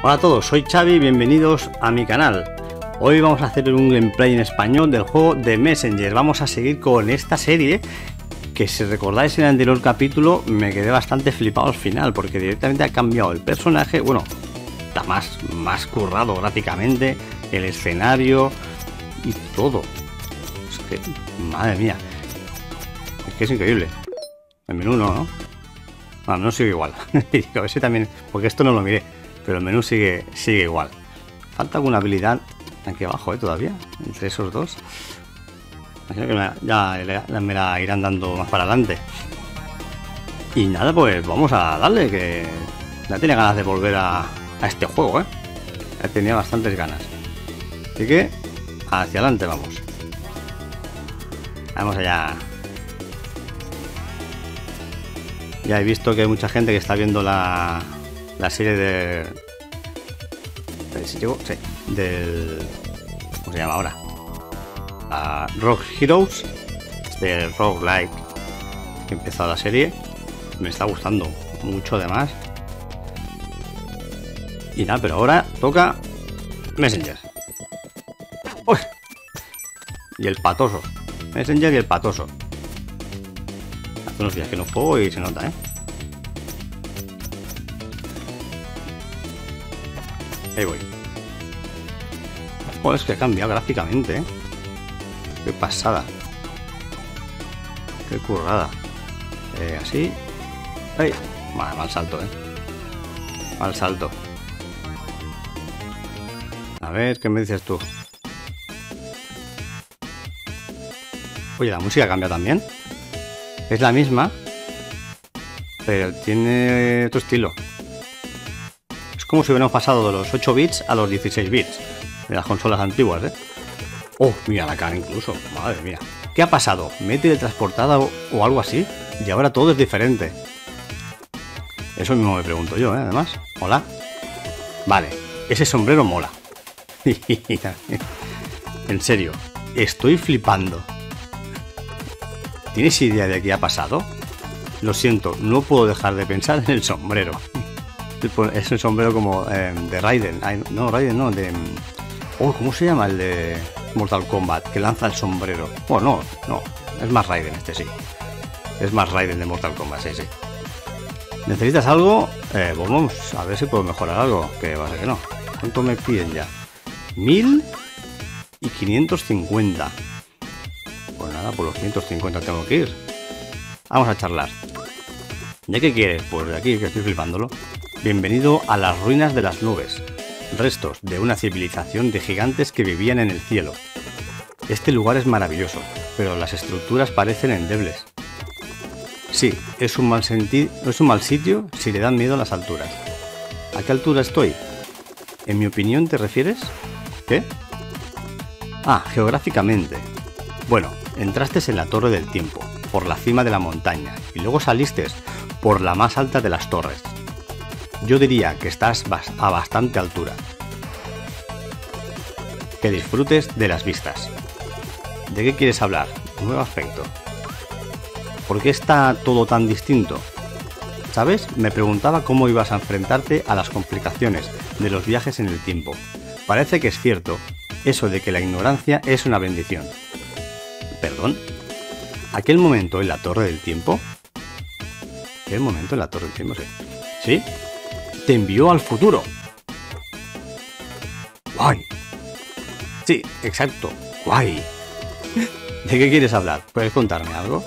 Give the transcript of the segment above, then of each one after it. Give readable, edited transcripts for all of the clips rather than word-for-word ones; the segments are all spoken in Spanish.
Hola a todos, soy Xavi y bienvenidos a mi canal. Hoy vamos a hacer un gameplay en español del juego de Messenger. Vamos a seguir con esta serie que, si recordáis en el anterior capítulo, me quedé bastante flipado al final porque directamente ha cambiado el personaje. Bueno, está más currado gráficamente, el escenario y todo. Es que, madre mía, es que es increíble. El menú no. No, el menú sigue igual. A ver si también, porque esto no lo miré, pero el menú sigue igual. Falta alguna habilidad aquí abajo, todavía, entre esos dos. Imagino que ya me la irán dando más para adelante. Y nada, pues vamos a darle, que ya tenía ganas de volver a este juego, Ya tenía bastantes ganas. Así que hacia adelante vamos. Vamos allá. Ya he visto que hay mucha gente que está viendo la serie de... ¿Sí llegó? Sí. Del... ¿Cómo se llama ahora? Rock Heroes. De roguelike que ha empezado la serie. Me está gustando mucho además. Y nada, pero ahora toca Messenger. ¡Uy! Y el patoso. Messenger y el patoso. Hace unos días que no juego y se nota, Ahí voy. Joder, es que ha cambiado gráficamente, Qué pasada. Qué currada. Así. ¡Ay! Mal salto, Mal salto. A ver, ¿qué me dices tú? Oye, la música cambia también. Es la misma, pero tiene otro estilo. Es como si hubiéramos pasado de los 8 bits a los 16 bits de las consolas antiguas, Oh, mira la cara incluso. Madre mía. ¿Qué ha pasado? ¿Me he teletransportada o algo así? Y ahora todo es diferente. Eso mismo me pregunto yo, además. Hola. Vale, ese sombrero mola. En serio, estoy flipando. ¿Tienes idea de qué ha pasado? Lo siento, no puedo dejar de pensar en el sombrero. Es un sombrero como de Raiden. No, Raiden no, de... Oh, ¿cómo se llama el de Mortal Kombat? Que lanza el sombrero. Oh, no. Es más Raiden este, sí. Es más Raiden de Mortal Kombat, sí. ¿Necesitas algo? Vamos a ver si puedo mejorar algo. Que va a ser que no. ¿Cuánto me piden ya? 1550. Pues nada, por los 550 tengo que ir. Vamos a charlar. ¿De qué quieres? Pues de aquí, que estoy flipándolo. Bienvenido a las ruinas de las nubes. Restos de una civilización de gigantes que vivían en el cielo. Este lugar es maravilloso, pero las estructuras parecen endebles. Sí, es un mal sitio si le dan miedo a las alturas. ¿A qué altura estoy? ¿En mi opinión te refieres? ¿Qué? Geográficamente. Bueno, entraste en la Torre del Tiempo, por la cima de la montaña, y luego saliste por la más alta de las torres. Yo diría que estás a bastante altura. Que disfrutes de las vistas. ¿De qué quieres hablar? Un nuevo aspecto. ¿Por qué está todo tan distinto? ¿Sabes? Me preguntaba cómo ibas a enfrentarte a las complicaciones de los viajes en el tiempo. Parece que es cierto eso de que la ignorancia es una bendición. ¿Perdón? ¿Aquel momento en la Torre del Tiempo? ¿Aquel momento en la Torre del Tiempo? Sí. Te envió al futuro. ¡Guay! Sí, exacto. ¡Guay! ¿De qué quieres hablar? ¿Puedes contarme algo?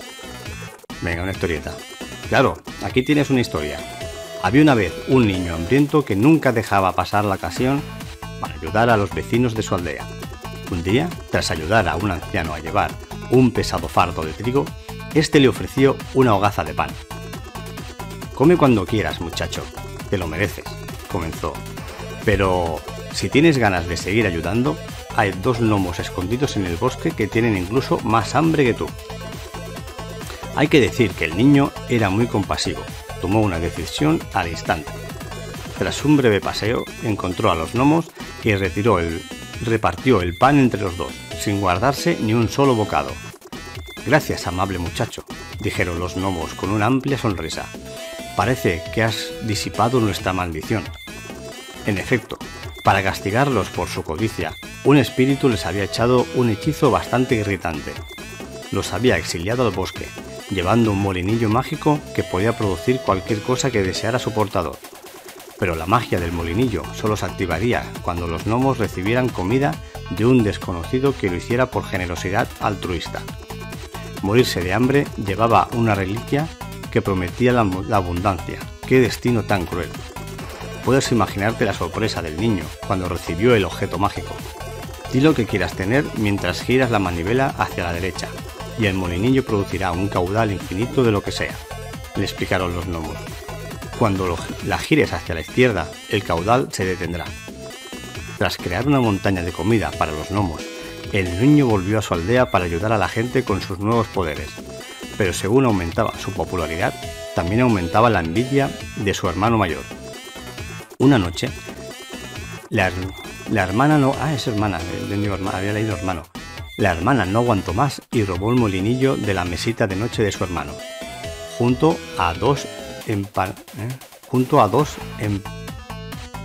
Venga, una historieta. Claro, aquí tienes una historia. Había una vez un niño hambriento que nunca dejaba pasar la ocasión para ayudar a los vecinos de su aldea. Un día, tras ayudar a un anciano a llevar un pesado fardo de trigo, este le ofreció una hogaza de pan. Come cuando quieras, muchacho. Te lo mereces, comenzó. Pero si tienes ganas de seguir ayudando, hay 2 gnomos escondidos en el bosque que tienen incluso más hambre que tú. Hay que decir que el niño era muy compasivo. Tomó una decisión al instante. Tras un breve paseo, encontró a los gnomos y repartió el pan entre los dos, sin guardarse ni un solo bocado. Gracias, amable muchacho, dijeron los gnomos con una amplia sonrisa. Parece que has disipado nuestra maldición. En efecto, para castigarlos por su codicia, un espíritu les había echado un hechizo bastante irritante. Los había exiliado al bosque, llevando un molinillo mágico que podía producir cualquier cosa que deseara su portador. Pero la magia del molinillo solo se activaría cuando los gnomos recibieran comida de un desconocido que lo hiciera por generosidad altruista. Morirse de hambre llevaba una reliquia que prometía la abundancia. ¡Qué destino tan cruel! Puedes imaginarte la sorpresa del niño cuando recibió el objeto mágico. Di lo que quieras tener mientras giras la manivela hacia la derecha, y el molinillo producirá un caudal infinito de lo que sea, le explicaron los gnomos. Cuando la gires hacia la izquierda, el caudal se detendrá. Tras crear una montaña de comida para los gnomos, el niño volvió a su aldea para ayudar a la gente con sus nuevos poderes. Pero según aumentaba su popularidad, también aumentaba la envidia de su hermano mayor. Una noche, la hermana no... es hermana, había leído hermano. La hermana no aguantó más y robó el molinillo de la mesita de noche de su hermano, junto a dos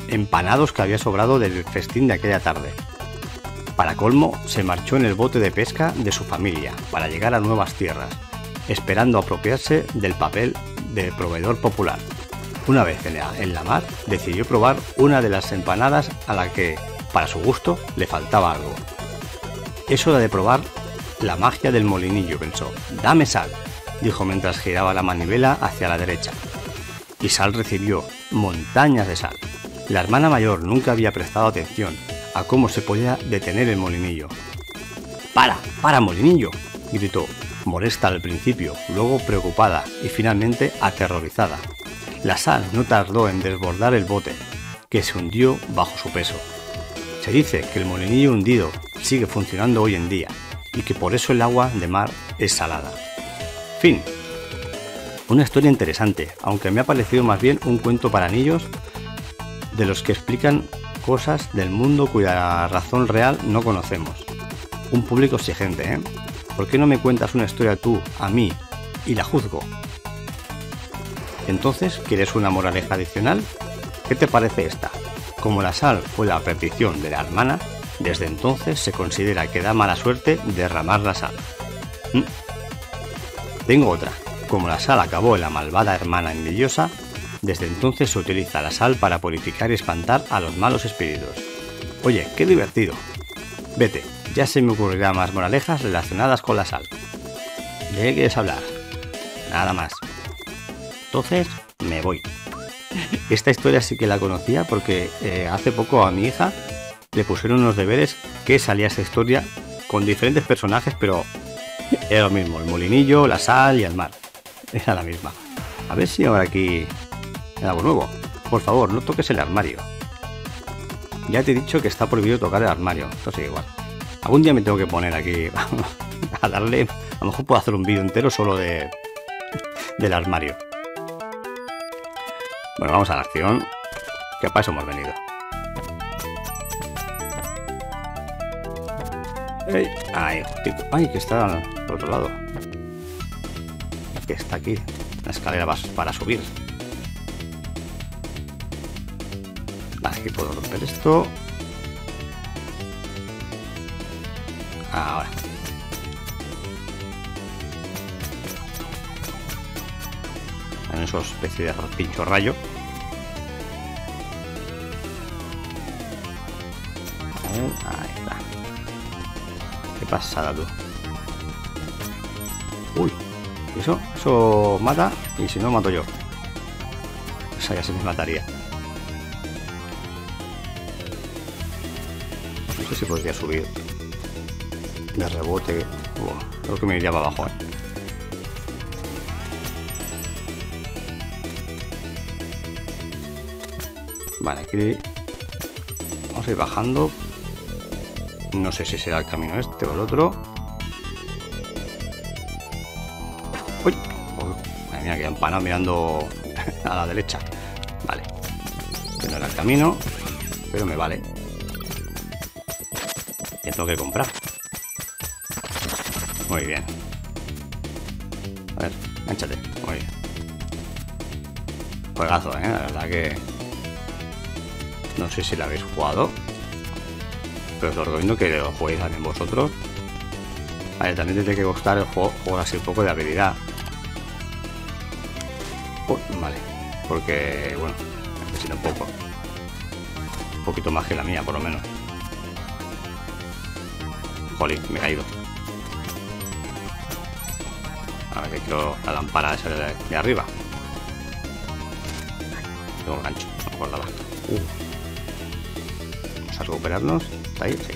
empanados que había sobrado del festín de aquella tarde. Para colmo, se marchó en el bote de pesca de su familia para llegar a nuevas tierras, esperando apropiarse del papel de proveedor popular. Una vez en la mar, decidió probar una de las empanadas a la que, para su gusto, le faltaba algo. Es hora de probar la magia del molinillo, pensó. «Dame sal», dijo mientras giraba la manivela hacia la derecha. Y Sal recibió montañas de sal. La hermana mayor nunca había prestado atención a cómo se podía detener el molinillo. ¡Para, molinillo!», gritó, molesta al principio, luego preocupada y finalmente aterrorizada. La sal no tardó en desbordar el bote, que se hundió bajo su peso. Se dice que el molinillo hundido sigue funcionando hoy en día y que por eso el agua de mar es salada. Fin. Una historia interesante, aunque me ha parecido más bien un cuento para niños de los que explican cosas del mundo cuya razón real no conocemos. Un público exigente, ¿eh? ¿Por qué no me cuentas una historia tú, a mí, y la juzgo? Entonces, ¿quieres una moraleja adicional? ¿Qué te parece esta? Como la sal fue la petición de la hermana, desde entonces se considera que da mala suerte derramar la sal. Tengo otra. Como la sal acabó en la malvada hermana envidiosa, desde entonces se utiliza la sal para purificar y espantar a los malos espíritus. Oye, qué divertido. Vete, ya se me ocurrirán más moralejas relacionadas con la sal. ¿De qué quieres hablar? Nada más. Entonces, me voy. Esta historia sí que la conocía porque hace poco a mi hija le pusieron unos deberes que salía esta historia con diferentes personajes, pero era lo mismo, el molinillo, la sal y el mar. Era la misma. A ver si ahora aquí hay algo nuevo. Por favor, no toques el armario. Ya te he dicho que está prohibido tocar el armario. Esto sigue igual. Algún día me tengo que poner aquí a darle... A lo mejor puedo hacer un vídeo entero solo del armario. Bueno, vamos a la acción, que para eso hemos venido. ¡Ay, que está al otro lado! Que está aquí, la escalera para subir. Vale, aquí puedo romper esto. Ahora. En esos especie de pincho rayo. Ahí está. Qué pasada, tú. Uy, eso mata, y si no mato yo. Esa ya se me mataría. No sé si podría subir de rebote. Creo que me iría para abajo, Vale, aquí vamos a ir bajando. No sé si será el camino este o el otro. ¡Uy! Madre mía, que empanado mirando a la derecha. Vale. Que no era el camino, pero me vale. Y tengo que comprar. Muy bien. A ver, enganchate. Muy bien. Juegazo, la verdad que... No sé si la habéis jugado, pero os lo recomiendo que lo juguéis también vosotros. Vale, también tiene que costar el juego así un poco de habilidad. Vale, porque, bueno, necesito un poquito más que la mía, por lo menos. Jolín, me he caído. Ahora que quiero la lámpara esa de arriba. Tengo un gancho, no me acordaba. Vamos a recuperarnos. ¿Está ahí? Sí.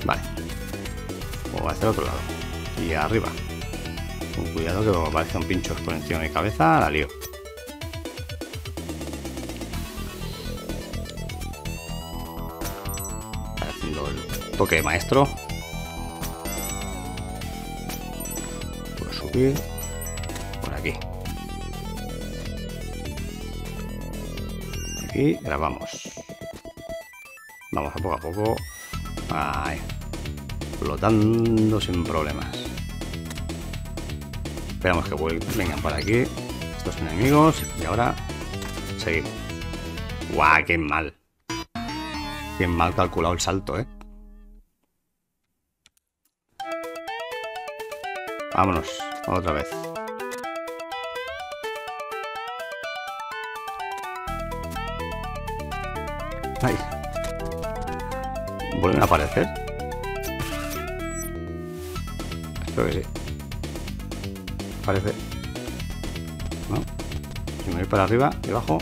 Vale. Vamos hacia el otro lado. Y arriba. Con cuidado que me aparece un pincho por encima de mi cabeza. La lío. Haciendo el toque de maestro. Puedo subir por aquí. Aquí grabamos. Vamos a poco. Ahí. Flotando sin problemas. Esperamos que vengan por aquí estos enemigos. Y ahora seguimos. ¡Guau! ¡Qué mal! Qué mal calculado el salto, ¿eh? Vámonos. Otra vez. ¡Ay! ¿Vuelven a aparecer? Espero que sí. Parece. ¿No? Si me voy para arriba y abajo.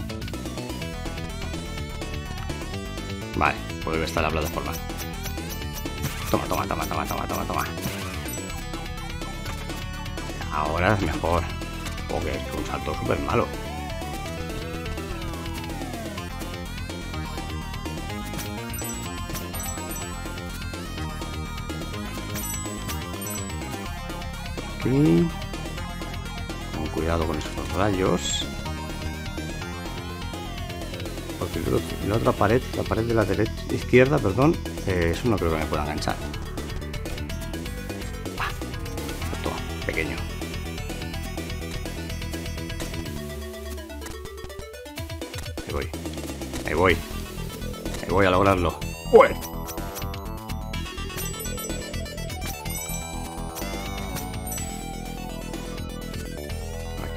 Vale, pues debe estar la plataforma. Toma. Ahora es mejor. Porque es un salto súper malo. Aquí. Con cuidado con esos rayos. Porque la otra pared, la pared de la izquierda, perdón, eso no creo que me pueda enganchar. Salto pequeño. Ahí voy a lograrlo. ¡Uy!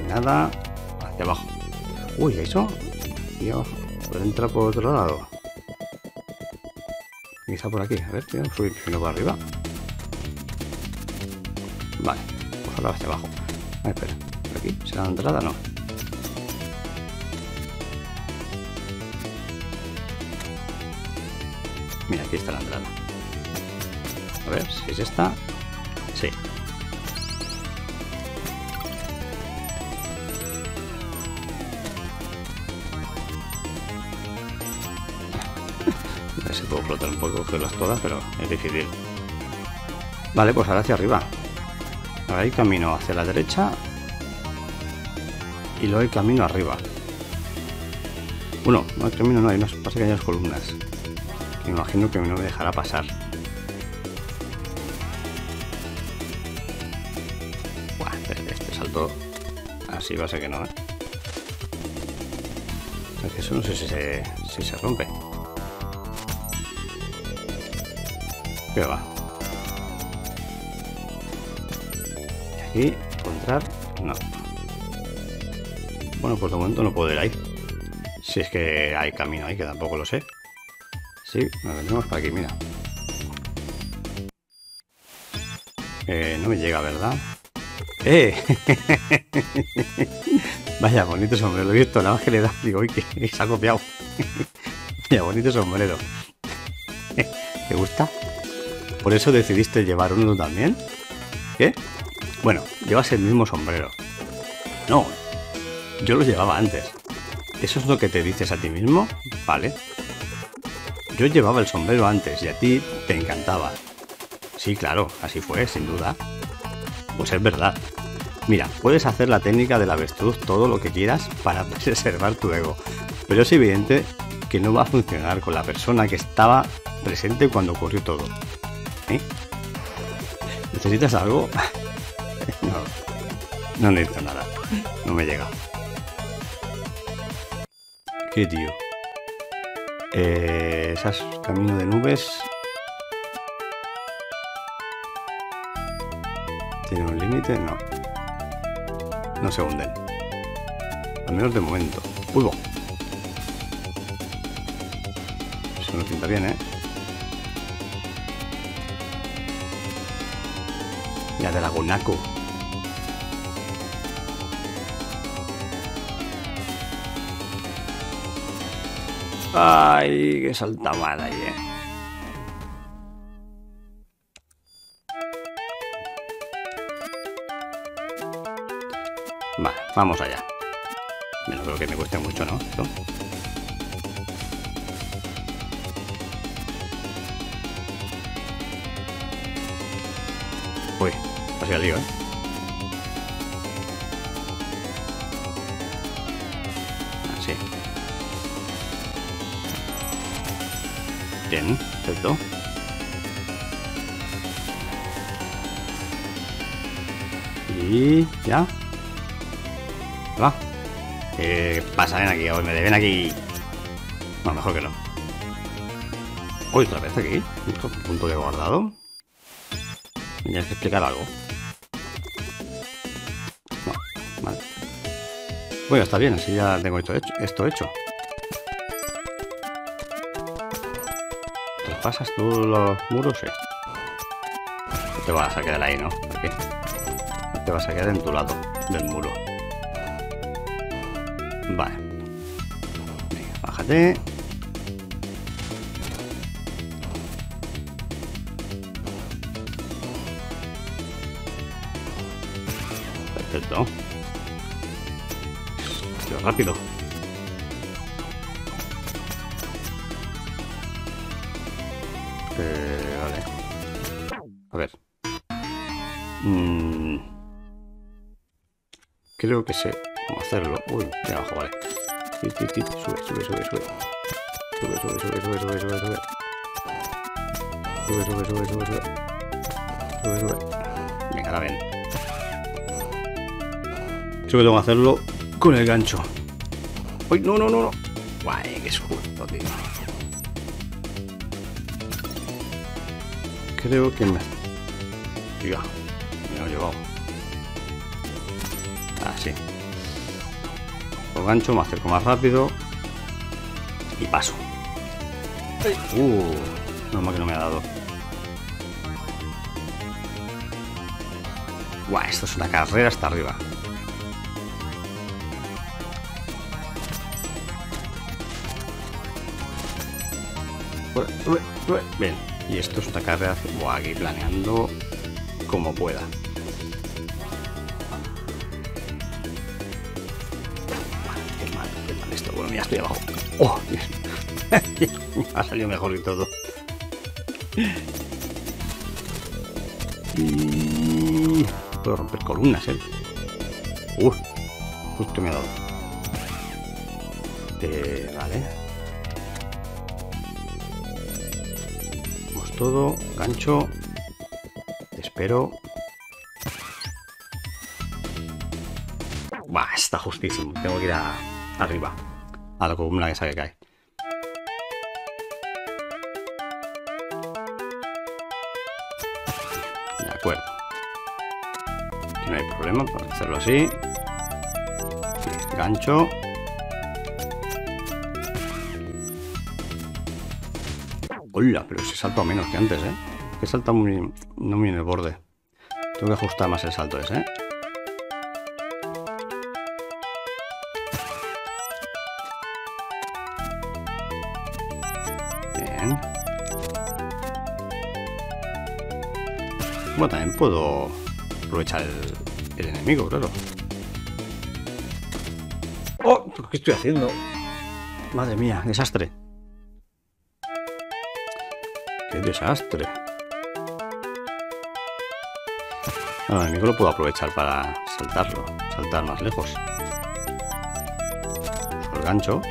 Nada, hacia abajo. Uy, eso. Y abajo. Puede entrar por otro lado. Y está por aquí. A ver, voy a subir primero para arriba. Vale, pues ahora hacia abajo. A ver, espera. ¿Por aquí? ¿Será la entrada? No. Mira, aquí está la entrada. A ver si es esta. Sí. A ver si puedo flotar un poco, cogerlas todas, pero es difícil. Vale, pues ahora hacia arriba. Ahora hay camino hacia la derecha. Y luego hay camino arriba. Bueno, no hay camino, no hay unas, pasa que hay unas columnas. Me imagino que no me dejará pasar. Buah, este salto así va a ser que no, ¿eh? Eso no sé si se rompe. ¿Qué va? Y aquí, encontrar. No. Bueno, por el momento no puedo ir ahí. Si es que hay camino ahí, que tampoco lo sé. Sí, nos vendremos para aquí, mira. No me llega, ¿verdad? Vaya, bonito sombrero. Lo he visto, nada más que le da. Digo, uy, que se ha copiado. Vaya, bonito sombrero. ¿Te gusta? ¿Por eso decidiste llevar uno también? ¿Qué? Bueno, llevas el mismo sombrero. No, yo lo llevaba antes. ¿Eso es lo que te dices a ti mismo? Vale. Yo llevaba el sombrero antes y a ti te encantaba. Sí, claro, así fue, sin duda. Pues es verdad. Mira, puedes hacer la técnica del avestruz todo lo que quieras para preservar tu ego, pero es evidente que no va a funcionar con la persona que estaba presente cuando ocurrió todo. ¿Eh? ¿Necesitas algo? No necesito nada. No me llega. ¿Qué tío? Esas camino de nubes. ¿Tiene un límite? No. No se hunden. Al menos de momento. ¡Uy, bo! Eso no pinta bien, ¿eh? Ya de lagunaco. Ay, que salta mal ahí, ¿eh? Vale, vamos allá. No creo que me cueste mucho, ¿no? Esto. Uy, casi al lío, ¿eh? Así. Bien, perfecto. Y ya. Va. ¿Qué pasa? Ven aquí, me deben aquí. No, mejor que no. Uy, otra vez aquí. Justo punto de guardado. Me tienes que explicar algo. No, vale. Bueno, está bien, así ya tengo esto hecho. ¿Te pasas tú los muros? Sí. No te vas a quedar ahí, ¿no? Aquí. No te vas a quedar en tu lado del muro. Vale. Venga, bájate. Perfecto. Pero rápido. Vale. A ver. Creo que sé cómo hacerlo. Uy, de abajo, vale. Sube, sube, sube, sube. Sube, sube, sube, sube, sube, sube. Sube, sube, sube, sube, sube. Sube, sube. Venga, ahora ven. Creo que tengo que hacerlo con el gancho. ¡Uy, no, no, no, no! Guay, que es justo, tío. Creo que me... Diga, me lo he llevado. Así. Con gancho me acerco más rápido. Y paso. Normal que no me ha dado. Guay, esto es una carrera hasta arriba. Bien, y esto es una carrera aquí planeando como pueda. Qué mal esto. Bueno, ya estoy abajo. ¡Oh! Ha salido mejor y todo. Y... puedo romper columnas, ¿eh? Justo me ha dado. Vale. Todo, gancho. Te espero. Buah, está justísimo. Tengo que ir arriba. A la columna esa que cae. De acuerdo. Aquí no hay problema por hacerlo así. Gancho. Hola, pero se salto a menos que antes, ¿eh? Que salta no muy en el borde. Tengo que ajustar más el salto ese, ¿eh? Bien. Bueno, también puedo aprovechar el enemigo, claro. ¡Oh! ¿Qué estoy haciendo? Madre mía, desastre. ¡Qué desastre! Bueno, el enemigo lo puedo aprovechar para saltarlo. Saltar más lejos. Uso el gancho.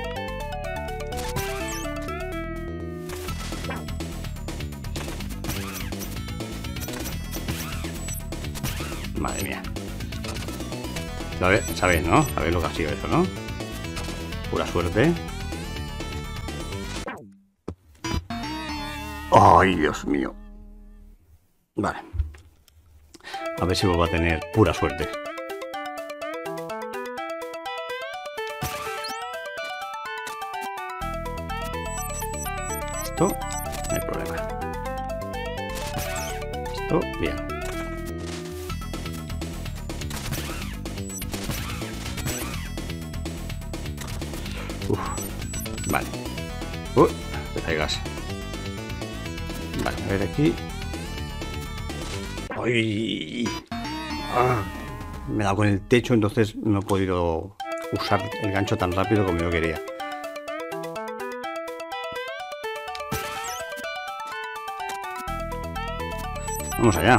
Madre mía. ¿Sabéis, no? ¿Sabéis lo que ha sido eso, no? Pura suerte. ¡Ay, Dios mío! Vale. A ver si vuelvo a tener pura suerte. Esto, no hay problema. Esto, bien. Uf, vale. Te caigas. Vale, a ver aquí. ¡Ay! Ah, me he dado con el techo, entonces no he podido usar el gancho tan rápido como yo quería. Vamos allá.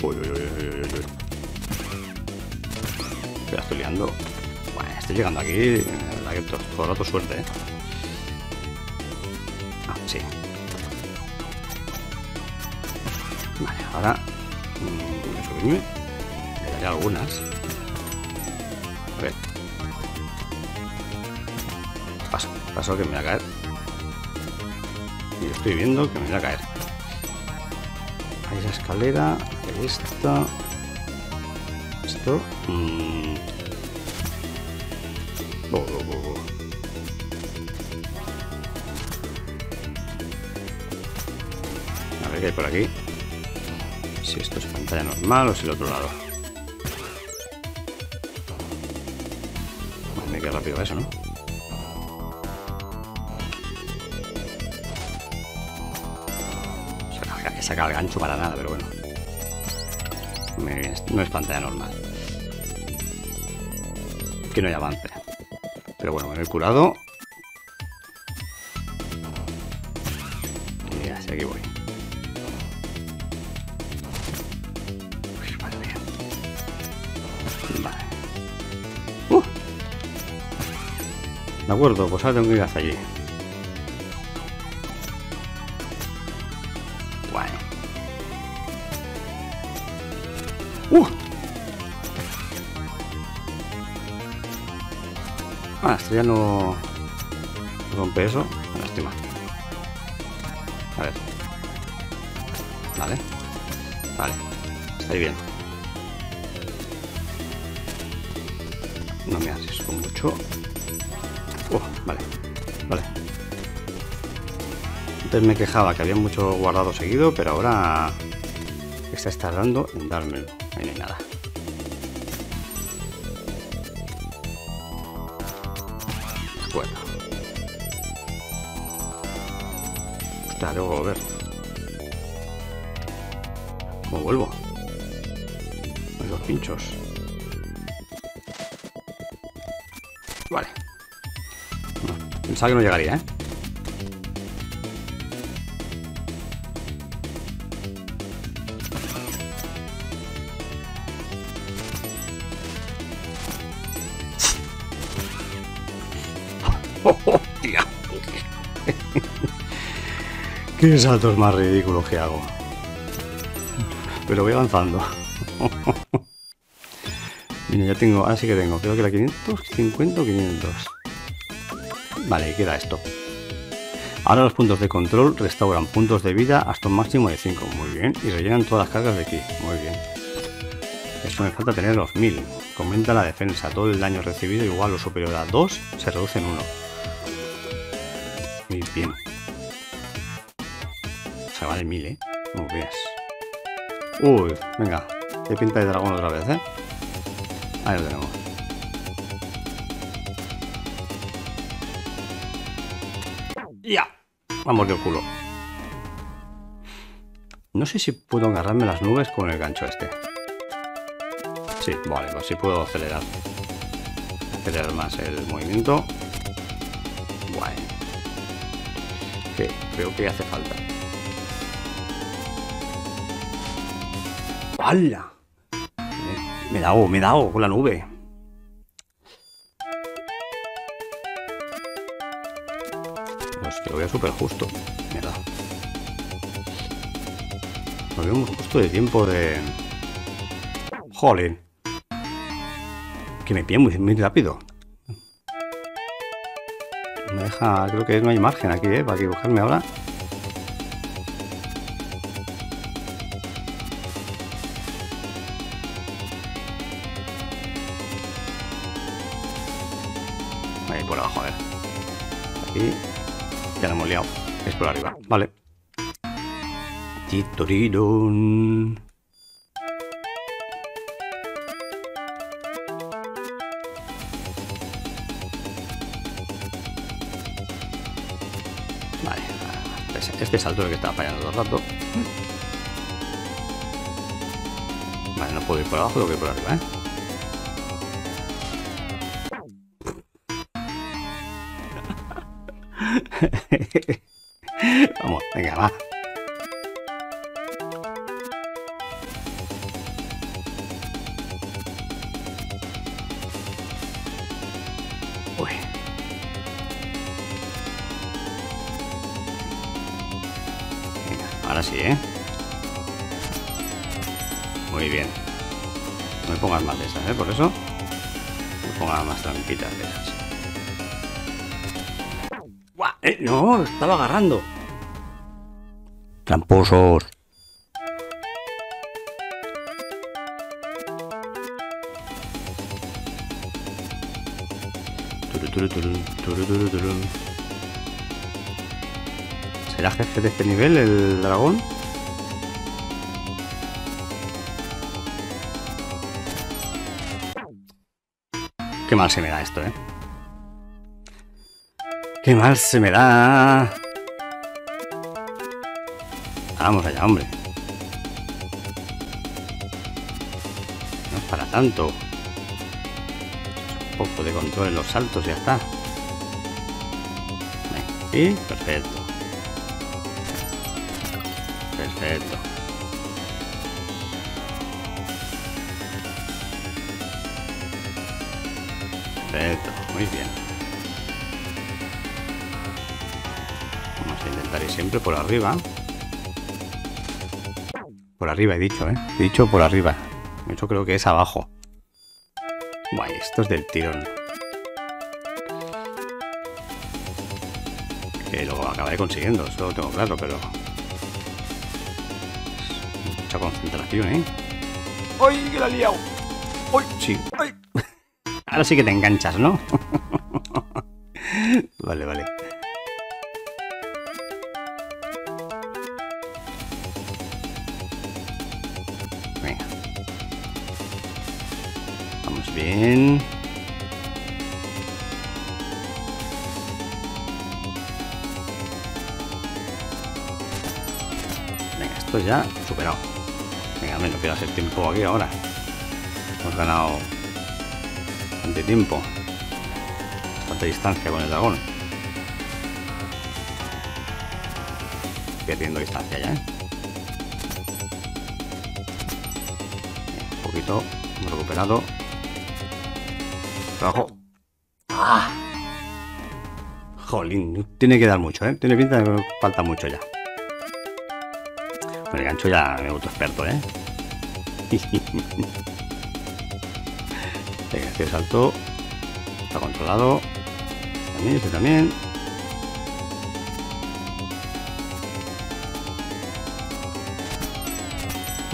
Uy, uy, uy, uy, uy. Ya estoy liando. Bueno, estoy llegando aquí. La verdad que todo el rato suerte, ¿eh? Ah, sí. Vale, ahora voy a subirme. Le daré algunas. A ver. Paso que me voy a caer. Y estoy viendo que me voy a caer. Hay esa escalera. Esta. Esto. A ver qué hay por aquí. Si esto es pantalla normal o es el otro lado. Me queda rápido eso, ¿no? O sea, no habría que sacar el gancho para nada, pero bueno. No es pantalla normal. Que no hay avance. Pero bueno, me he curado. Y así aquí voy. Uy, vale, bien. Vale. De acuerdo, pues ahora tengo que ir hasta allí. Bueno. Esto ya no rompe eso. Lástima. A ver. Vale. Vale. Está bien. No me arriesgo mucho. Vale. Vale. Antes me quejaba que había mucho guardado seguido, pero ahora está tardando en dármelo. Ahí no hay nada. Bueno. Ostras, debo volver. ¿Cómo vuelvo? Con los pinchos. Vale. No, pensaba que no llegaría, ¿eh? ¡Oh, tía! ¡Qué saltos más ridículos que hago! Pero voy avanzando. Mira, ya tengo, ahora sí que tengo, creo que la 550 o 500. Vale, queda esto. Ahora los puntos de control restauran puntos de vida hasta un máximo de 5. Muy bien. Y rellenan todas las cargas de aquí. Muy bien. Eso me falta tener los 1000. Aumenta la defensa. Todo el daño recibido igual o superior a 2 se reduce en 1. Muy bien. O sea, vale 1000, ¿eh? Muy bien. Uy, venga. Qué pinta de dragón otra vez, ¿eh? Ahí lo tenemos. ¡Ya! Vamos de culo. No sé si puedo agarrarme las nubes con el gancho este. Sí, vale, pues sí puedo acelerar. Acelerar más el movimiento. Guay. Que creo que hace falta. ¡Hala! Me he dado con la nube. Pues que lo veo súper justo. Me he dado. Lo veo muy justo de tiempo de... ¡Jolín! Que me pilla muy, muy rápido. Me deja... Creo que no hay margen aquí, para equivocarme ahora. Ahí por abajo, a ver. Aquí. Ya lo hemos liado. Es por arriba. Vale. Titoridón. Vale. Este salto es el que estaba fallando todo el rato. Vale, no puedo ir por abajo, tengo que ir por arriba, ¿eh? Vamos, venga, va. Uy. Venga, ahora sí, ¿eh? Muy bien. No me pongas más de esas, ¿eh? Por eso. Me pongas más trampitas de esas. No, estaba agarrando. Tramposos. ¿Será jefe de este nivel el dragón? Qué mal se me da esto, ¿eh? ¡Qué mal se me da! Vamos allá, hombre. No es para tanto. Un poco de control en los saltos y ya está. Sí, perfecto. Perfecto. Perfecto, muy bien. Vamos a intentar ir siempre por arriba. Por arriba he dicho, ¿eh? He dicho por arriba. Eso creo que es abajo. Guay, esto es del tirón. Que lo acabaré consiguiendo, eso lo tengo claro, pero... mucha concentración, ¿eh? ¡Ay, que la he liado! ¡Ay, sí! ¡Ay! Ahora sí que te enganchas, ¿no? Vale, vale. Venga. Vamos bien. Venga, esto ya superado. Venga, menos pierdas el tiempo aquí ahora. Hemos ganado bastante tiempo. Bastante distancia con el dragón. Perdiendo distancia ya, ¿eh? Un poquito. Hemos recuperado. Trabajo. ¡Ah! Jolín, tiene que dar mucho, ¿eh? Tiene pinta de que falta mucho ya. Con el gancho ya me vuelto experto, ¿eh? Venga, este salto está controlado. También, este también.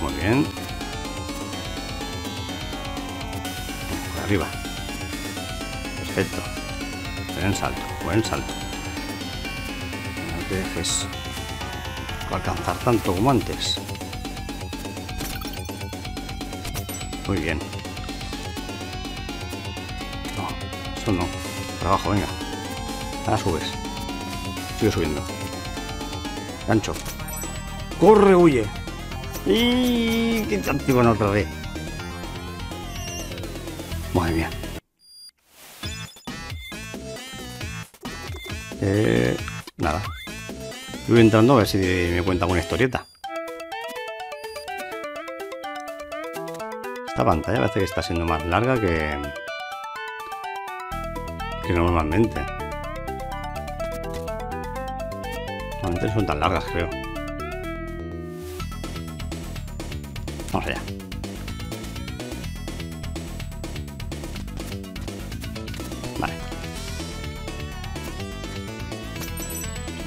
Muy bien. Por arriba. Perfecto. Buen salto, buen salto. No te dejes alcanzar tanto como antes. Muy bien. No, eso no. Por abajo, venga. Ahora subes. Sigue subiendo. Gancho. ¡Corre, huye! ¡Y qué tanto no otra vez! Madre mía. Nada. Voy entrando a ver si me cuenta alguna historieta. Esta pantalla parece que está siendo más larga que normalmente. Normalmente son tan largas, creo. Vamos allá.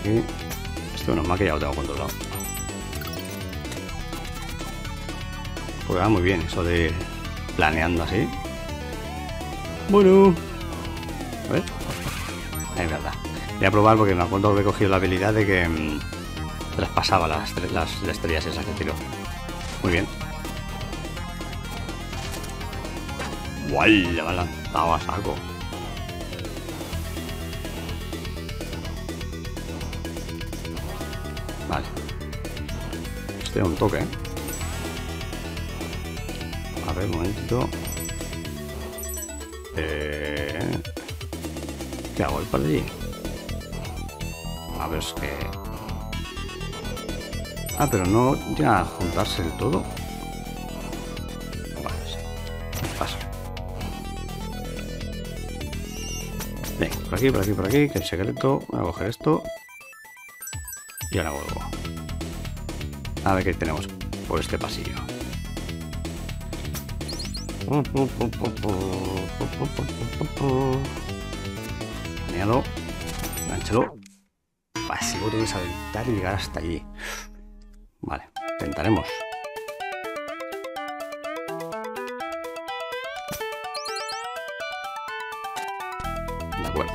aquí. Esto no, más que ya lo tengo controlado. Pues va muy bien eso de planeando así. Bueno. A ver. Es verdad. Voy a probar porque me acuerdo que he cogido la habilidad de que traspasaba las estrellas esas que tiró. Muy bien. ¡Guay! Le me ha lanzado a saco. Vale. Este es un toque, ¿eh? A ver, un momentito. ¿Qué hago? ¿Ir para allí? A ver, es que... Ah, pero no llega a juntarse del todo. Vale, sí. Paso. Venga, por aquí, por aquí, por aquí, que el secreto. Voy a coger esto. Y ahora vuelvo. A ver qué tenemos por este pasillo. Baneado. Enganchalo. Así luego tengo que saltar y llegar hasta allí. Vale, intentaremos. De acuerdo.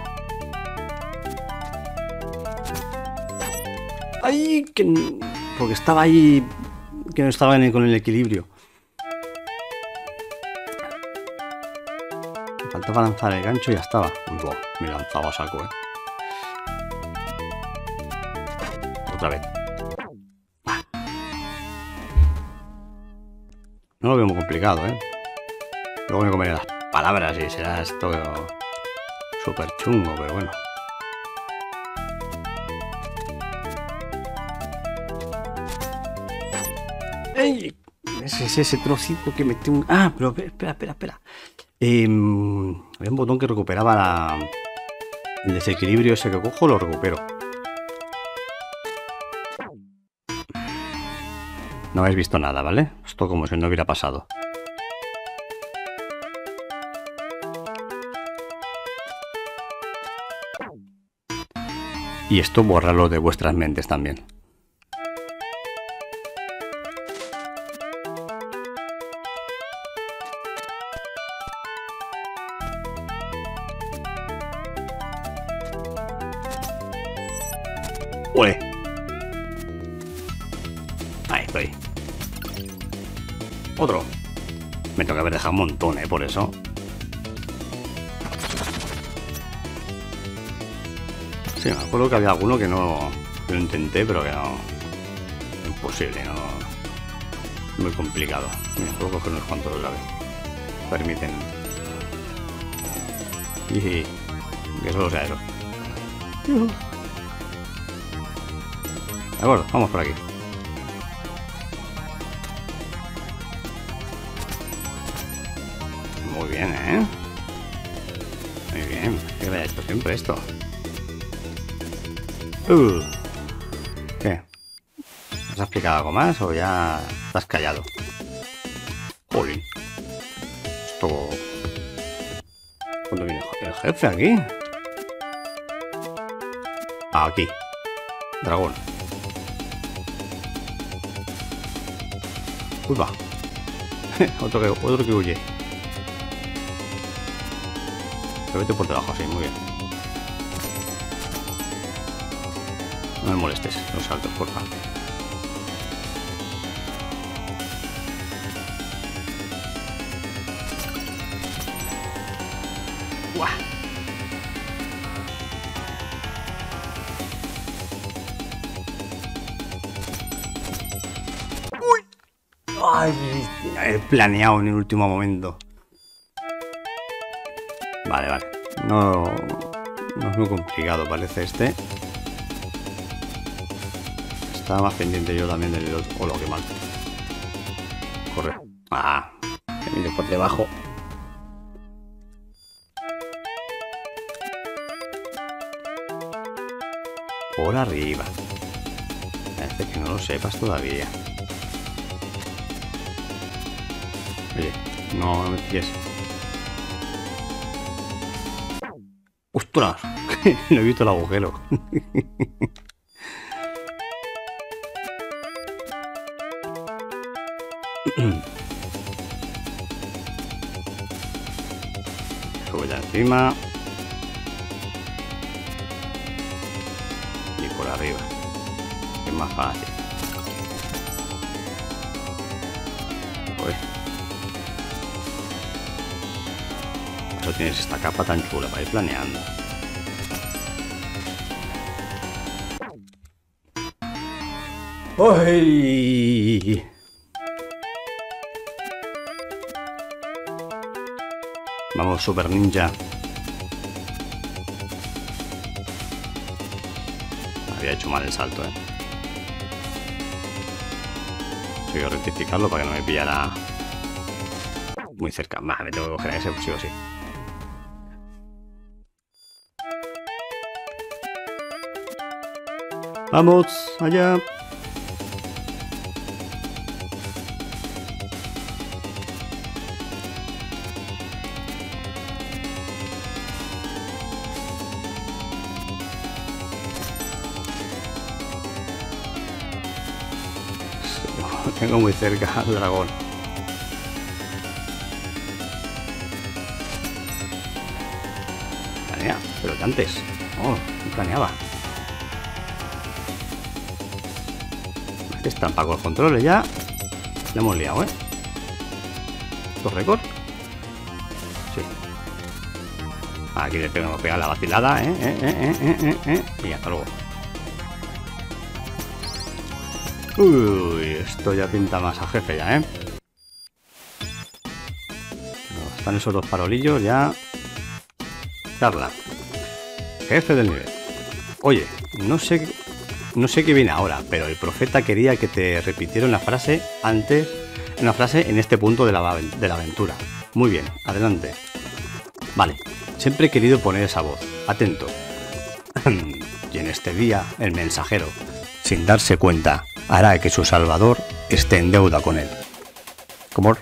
¡Ay! Porque estaba ahí... Que no estaba con el equilibrio. Me faltaba lanzar el gancho y ya estaba. Buah, me lanzaba a saco, Otra vez. No lo veo muy complicado, Luego me comeré las palabras y será esto súper chungo, pero bueno. ¡Ey! Es ese trocito que metí un... Ah, pero espera. Había un botón que recuperaba el desequilibrio ese que cojo, lo recupero. No habéis visto nada, ¿vale? Esto como si no hubiera pasado. Y esto bórralo de vuestras mentes también. ¡Ole! Ahí estoy. Otro. Me tengo que haber dejado un montón, por eso. Sí, me acuerdo que había alguno que no... Que lo intenté, pero que no... Imposible, no... Muy complicado. Mira, puedo coger unos cuantos a la vez. Permiten. Y que solo sea eso. De acuerdo, vamos por aquí. Muy bien, Muy bien. Que vaya esto siempre esto. ¿Qué? ¿Has explicado algo más o ya estás callado? Jolín. Esto... ¿Cuándo viene el jefe aquí? Aquí. Dragón. Uy, va. otro que huye. Pero vete por debajo, sí, muy bien. No me molestes los saltos, porfa. ¡Guau! ¡Uy! ¡Ay! He planeado en el último momento. Vale. No es muy complicado, parece este. Estaba más pendiente yo también del otro. Oh, lo que mal. Corre. Ah, he venido por debajo. Por arriba. Parece que no lo sepas todavía. Oye, no me pilles. ¡Ostras! No he visto el agujero. Sube ya encima. Y por arriba. Es más fácil. Pues. Por eso tienes esta capa tan chula para ir planeando. ¡Uy! Vamos, Super Ninja. Había hecho mal el salto, Voy a rectificarlo para que no me pillara muy cerca. Me tengo que coger a ese, sí o sí. Vamos, allá. Tengo muy cerca al dragón. Planea, pero que antes. Oh, no planeaba. Están para con los controles ya. Le hemos liado, ¿Los récords? Sí. Aquí le tengo que pegar la vacilada, Y hasta luego. Uy, esto ya pinta más a jefe ya, Están esos dos farolillos ya. Carla. Jefe del nivel. Oye, no sé qué viene ahora, pero el profeta quería que te repitiera una frase antes, una frase en este punto de la aventura. Muy bien, adelante. Vale, siempre he querido poner esa voz. Atento. Y en este día, el mensajero, sin darse cuenta, hará que su salvador esté en deuda con él. ¿Cómo?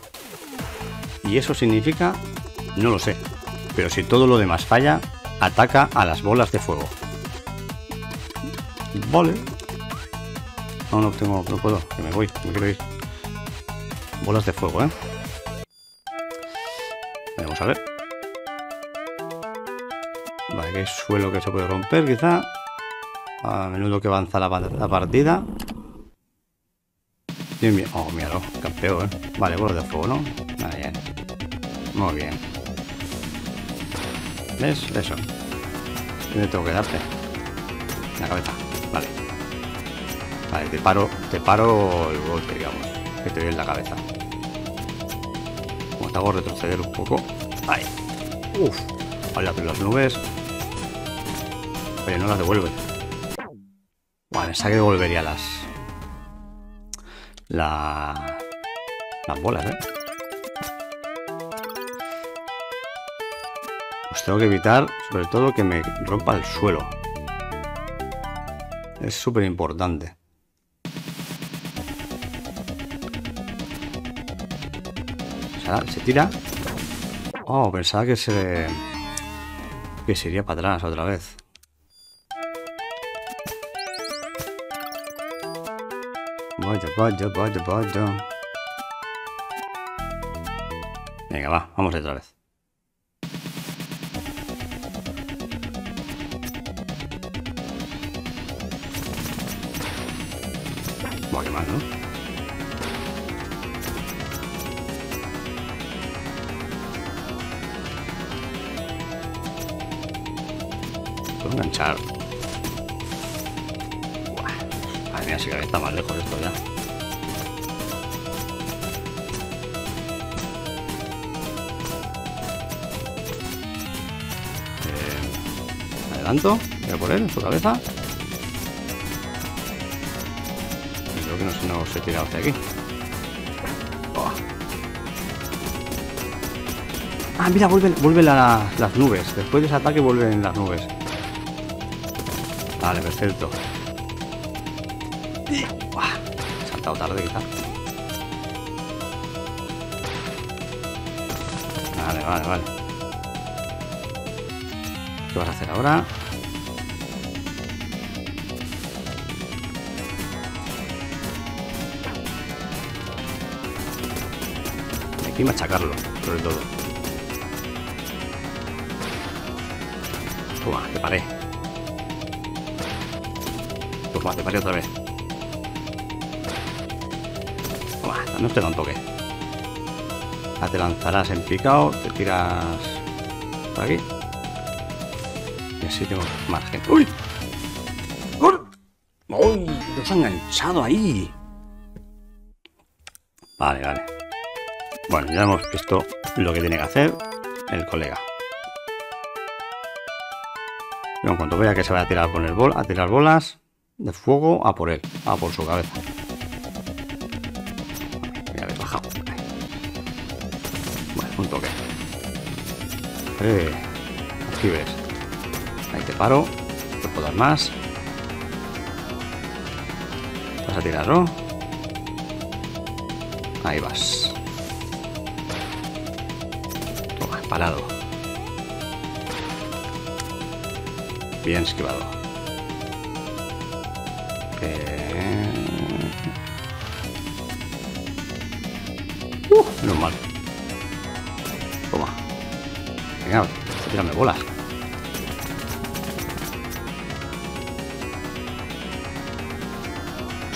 ¿Y eso significa? No lo sé. Pero si todo lo demás falla, ataca a las bolas de fuego. Vale. No puedo. Que me voy, me quiero ir. Bolas de fuego, Vamos a ver. Vale, que es suelo que se puede romper, quizá. A menudo que avanza la partida. Bien, bien. Oh, míralo, campeón, Vale, bolas de fuego, ¿no? Vale, bien. Muy bien. ¿Ves? Eso. ¿Dónde tengo que darte? En la cabeza. Vale. Vale, te paro el golpe, digamos. Que te doy en la cabeza. Como te hago retroceder un poco. Ahí. Uf. Vale, las nubes. Oye, no las devuelve. Vale, pensaba que devolvería las bolas, Pues tengo que evitar, sobre todo, que me rompa el suelo. Es súper importante. ¿Se tira? Oh, pensaba que se iría para atrás otra vez. Vaya. Venga, vamos otra vez. Qué mal, ¿no? Puedo enganchar. Madre mía, sí que está más lejos esto ya. Adelanto, voy a por él en su cabeza. Creo que no se tira hacia aquí. Oh. Ah, mira, vuelve las nubes. Después de ese ataque vuelven las nubes. Vale, perfecto. He saltado tarde, quizá. Vale. ¿Qué vas a hacer ahora? Hay que machacarlo, sobre todo. Toma, te paré. Toma, te paré otra vez. Toma, no te da un toque. Ya te lanzarás en picado, te tiras por aquí. Y así tengo margen. ¡Uy! ¡Uy! ¡Los ha enganchado ahí! Vale, vale. Bueno, ya hemos visto lo que tiene que hacer el colega. Pero en cuanto vea que se va a tirar con el a tirar bolas de fuego, a por él, a por su cabeza. Ya habéis bajado. Bueno, un toque. Aquí ves. Ahí te paro. Te puedo dar más. Vas a tirarlo. Ahí vas. Toma, parado. Bien esquivado. Menos mal. Toma. Venga, tírame bolas.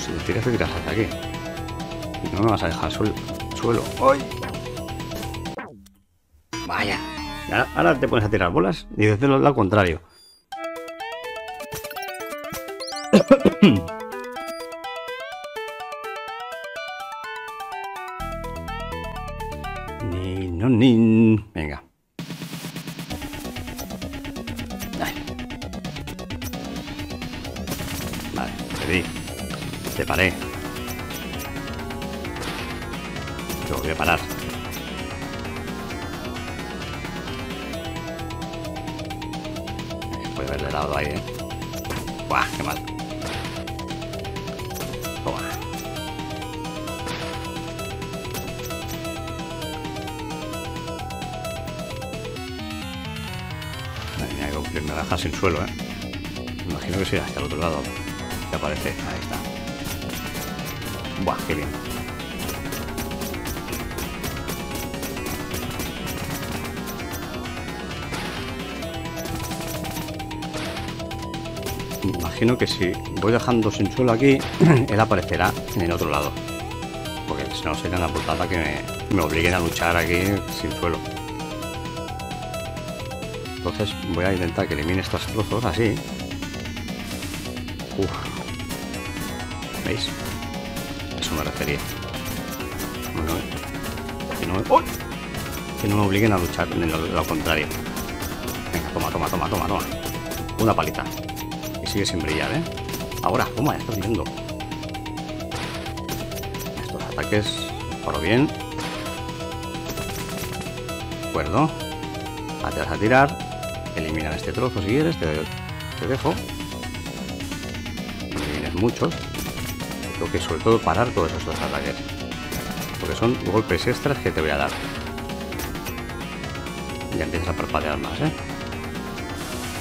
Si te tiras hacia aquí. Y no me vas a dejar suelo. ¡Ay! Vaya. Ahora te pones a tirar bolas y dices lo contrario. Venga. Vale, te di. Te paré. Te voy a parar. Puede haberle dado ahí, ¡buah! ¡Qué mal! Toma. Me deja sin suelo, Me imagino que sí, hasta el otro lado. Que aparece. Ahí está. ¡Buah! ¡Qué bien! Me imagino que si voy dejando sin suelo aquí, él aparecerá en el otro lado. Porque si no sería una putada que me obliguen a luchar aquí sin suelo. Entonces voy a intentar que elimine estos trozos así. Uf. ¿Veis? Eso me refería. Bueno, que no me obliguen a luchar en lo contrario. Venga, toma. Una palita. Y sigue sin brillar, Ahora, toma, ya estás viendo. Estos ataques, por bien. De acuerdo. Ahora te vas a tirar. Eliminar este trozo si quieres, te dejo. Elimines muchos. Tengo que sobre todo parar todos esos dos ataques. Porque son golpes extras que te voy a dar. Ya empiezas a parpadear más,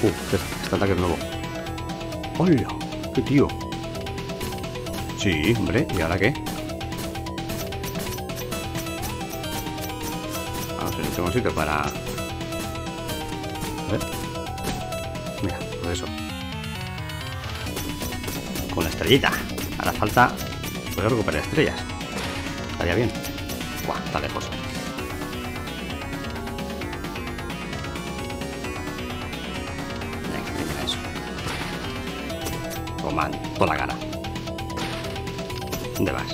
este ataque es nuevo. ¡Hola! ¡Qué tío! Sí, hombre, ¿y ahora qué? Vamos a ver, tengo un sitio para... A ver. Mira, pues eso. Con la estrellita. Ahora falta poder recuperar estrellas. Estaría bien. Buah, está lejos. Venga, mira eso. Toma toda la cara. ¿Dónde vas?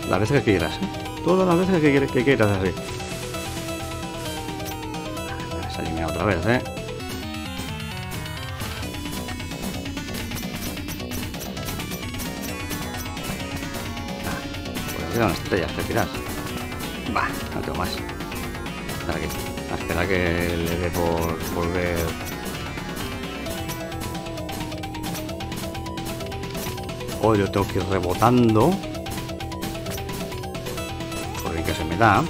Las veces que quieras, Todas las veces que quieras así. Se ha alineado otra vez, Pues quedan estrellas que tiras. Bah, no tengo más. Espera aquí. Espera que le dé por volver. Oh, yo tengo que ir rebotando. Por el que se me da.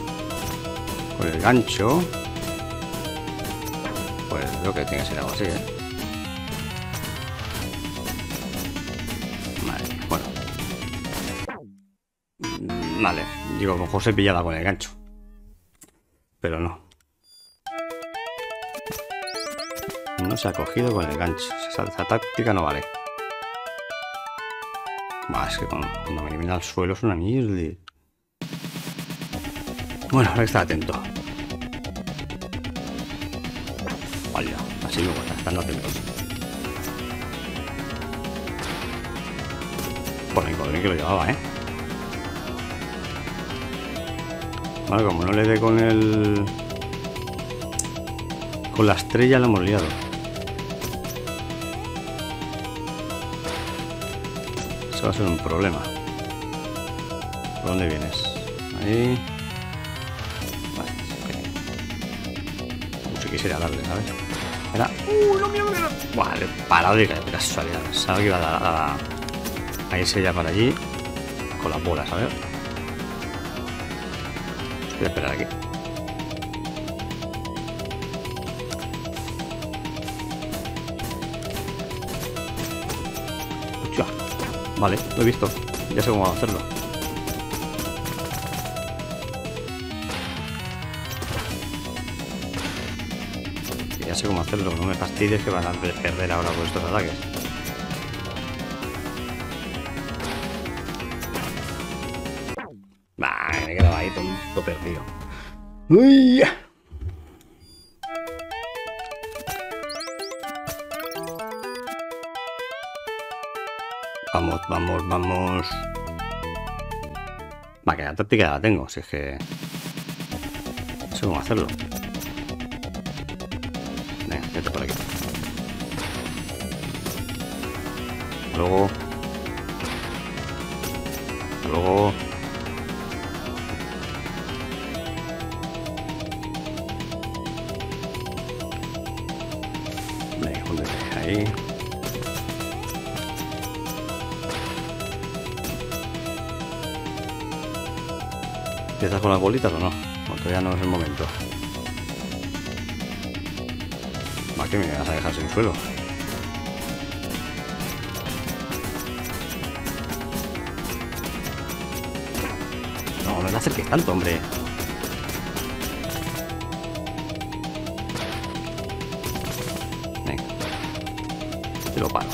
Con el gancho. Pues creo que tiene que ser algo así, Vale, bueno. Vale, digo, a lo mejor se pillaba con el gancho. Pero no. No se ha cogido con el gancho. Esa táctica no vale. Bah, es que cuando me elimina al suelo es una mierda. Bueno, habrá que estar atento. Vaya, así me gusta, estando atentos. Bueno, y con el que lo llevaba, ¿eh? Vale, como no le dé con el... con la estrella la hemos liado. Eso va a ser un problema. ¿Por dónde vienes? Ahí. Vale, ok. Como si quisiera darle, ¿sabes? Era... ¡Lo mío! Vale, parado de casualidad. Sabía que iba a irse ya para allí con las bolas, ¿sabes? Voy a esperar aquí. Hostia. Vale, lo he visto. Ya sé cómo hacerlo. Ya sé cómo hacerlo. No me fastidies que van a perder ahora con estos ataques. Vale, me he quedado ahí tonto perdido. ¡Uy! Vamos, vamos, vamos. Va, que la táctica la tengo, si es que... no sé cómo hacerlo. Venga, vete por aquí. Luego... luego... venga, ¿dónde está? Ahí... ¿empiezas con las bolitas o no? O todavía no es el momento. Va, que me vas a dejar sin suelo. No, no le acerques tanto, hombre. Venga. Te lo paro.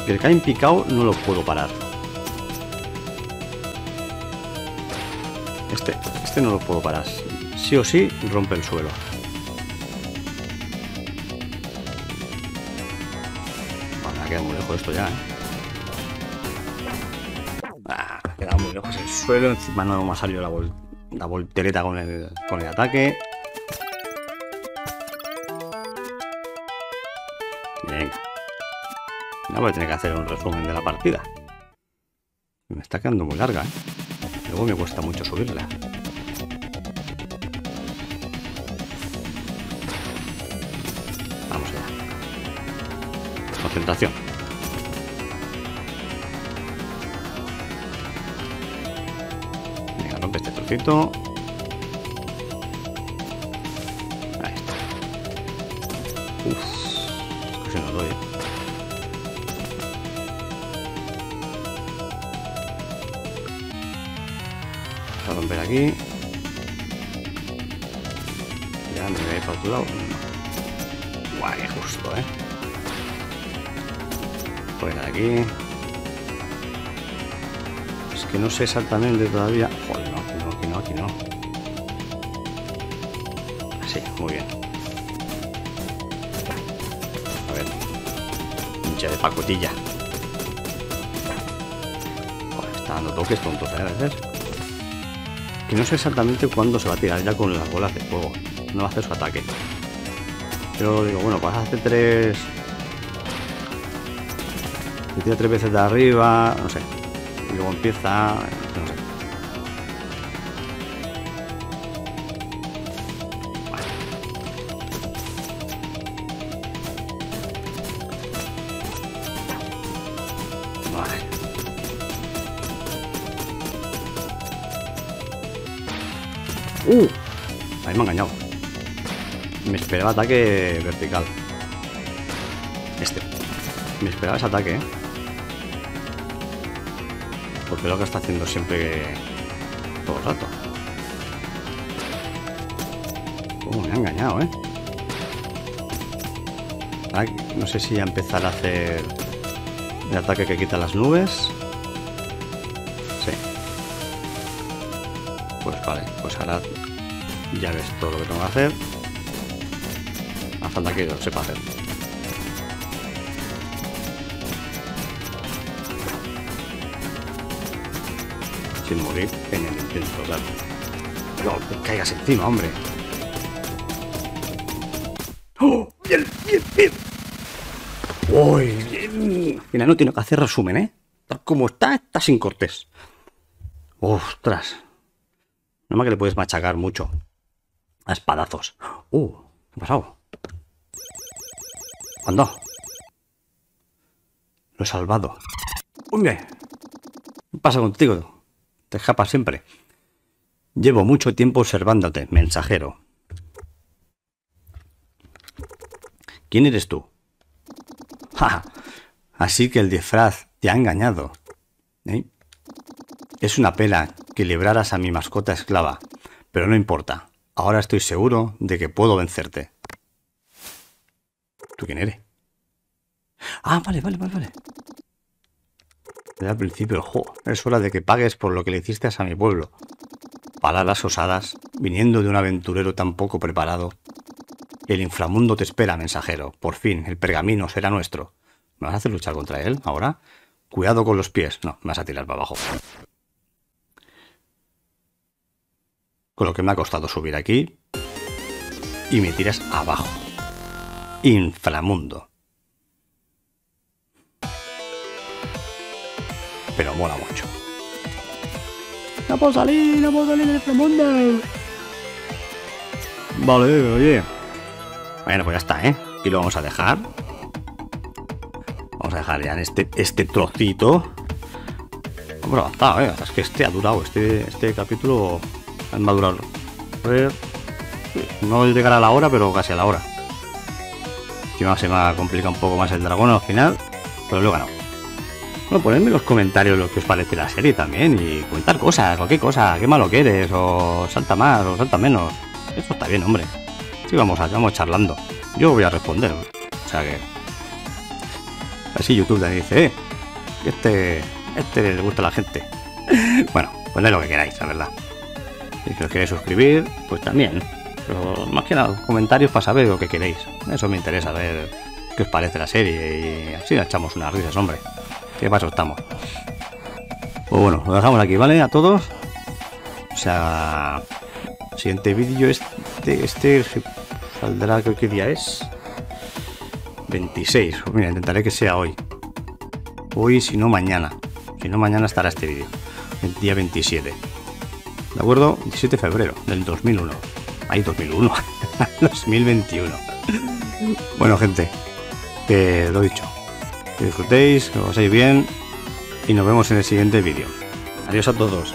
El que ha picado no lo puedo parar. Este no lo puedo parar. Sí o sí rompe el suelo. Bueno, me ha quedado muy lejos esto ya, ¿eh? Ah, me ha quedado muy lejos el suelo. Encima no me ha salido la voltereta con el ataque. Venga. Ya voy a tener que hacer un resumen de la partida. Me está quedando muy larga, ¿eh? Luego me cuesta mucho subirla. Vamos allá. Concentración. Venga, rompe este trocito. Ahí está. Uf, casi no doy, ¿eh? A romper aquí. Ya me voy a ir para otro lado. No. Guay, justo, fuera de aquí. Es que no sé exactamente todavía. Joder, no, aquí no, aquí no, aquí no. Así, muy bien. A ver. Hincha de pacotilla. Joder, está dando toques tontos, a veces. Que no sé exactamente cuándo se va a tirar ya con las bolas de fuego. No va a hacer su ataque. Pero digo, bueno, pues hace tres... se tira 3 veces de arriba, no sé. Y luego empieza... no sé. Vale. Vale. Ahí me ha engañado. Me esperaba ataque vertical. Me esperaba ese ataque, ¿eh? Porque lo que está haciendo siempre todo el rato. Me ha engañado, ¿eh? Ahora, no sé si empezar a hacer el ataque que quita las nubes. Sí. Pues vale, pues ahora ya ves todo lo que tengo que hacer. Hace falta que lo sepa hacer. Sin morir en el intento, claro. No te caigas encima, hombre. ¡Oh! ¡Bien, bien, bien! ¡Uy, bien! Mira, no tiene que hacer resumen, ¿eh? Tal como está sin cortes. ¡Ostras! No más que le puedes machacar mucho. A espadazos. ¿Qué ha pasado? ¿Cuándo? Lo he salvado. ¡Hombre! ¿Qué pasa contigo? Te escapas siempre. Llevo mucho tiempo observándote, mensajero. ¿Quién eres tú? ¡Ja! Así que el disfraz te ha engañado. ¿Eh? Es una pena que libraras a mi mascota esclava, pero no importa. Ahora estoy seguro de que puedo vencerte. ¿Tú quién eres? Ah, vale. Desde al principio el juego. Es hora de que pagues por lo que le hiciste a mi pueblo. Palabras osadas, viniendo de un aventurero tan poco preparado. El inframundo te espera, mensajero. Por fin, el pergamino será nuestro. ¿Me vas a hacer luchar contra él ahora? Cuidado con los pies. No, me vas a tirar para abajo. Con lo que me ha costado subir aquí. Y me tiras abajo. Inframundo. Pero mola mucho. ¡No puedo salir del inframundo! Vale, oye. Bueno, pues ya está, ¿eh? Aquí lo vamos a dejar. Vamos a dejar ya en este trocito. Hemos avanzado, ¿eh? Es que este ha durado. Este capítulo ha madurado. A ver. No llegará a la hora, pero casi a la hora. Encima se me ha complicado un poco más el dragón al final. Pero lo he ganado. Bueno, ponedme en los comentarios lo que os parece la serie también. Y comentar cosas, cualquier cosa. Qué malo que eres. O salta más, o salta menos. Eso está bien, hombre. Sí, vamos charlando. Yo voy a responder. O sea que... Así YouTube te dice, este le gusta a la gente. Bueno, poned lo que queráis, la verdad. Si os queréis suscribir, pues también. Pero más que nada, comentarios para saber lo que queréis. Eso me interesa, ver qué os parece la serie. Y así echamos unas risas, hombre. ¿Qué paso estamos? Pues bueno, lo dejamos aquí, ¿vale? A todos. O sea... Siguiente vídeo este saldrá, creo que día es 26. Pues mira, intentaré que sea hoy. Hoy, si no mañana. Si no mañana estará este vídeo. El día 27. ¿De acuerdo? 17 de febrero del 2001. Ay, 2001. 2021. Bueno, gente, que lo he dicho. Que disfrutéis, que lo paséis bien. Y nos vemos en el siguiente vídeo. Adiós a todos.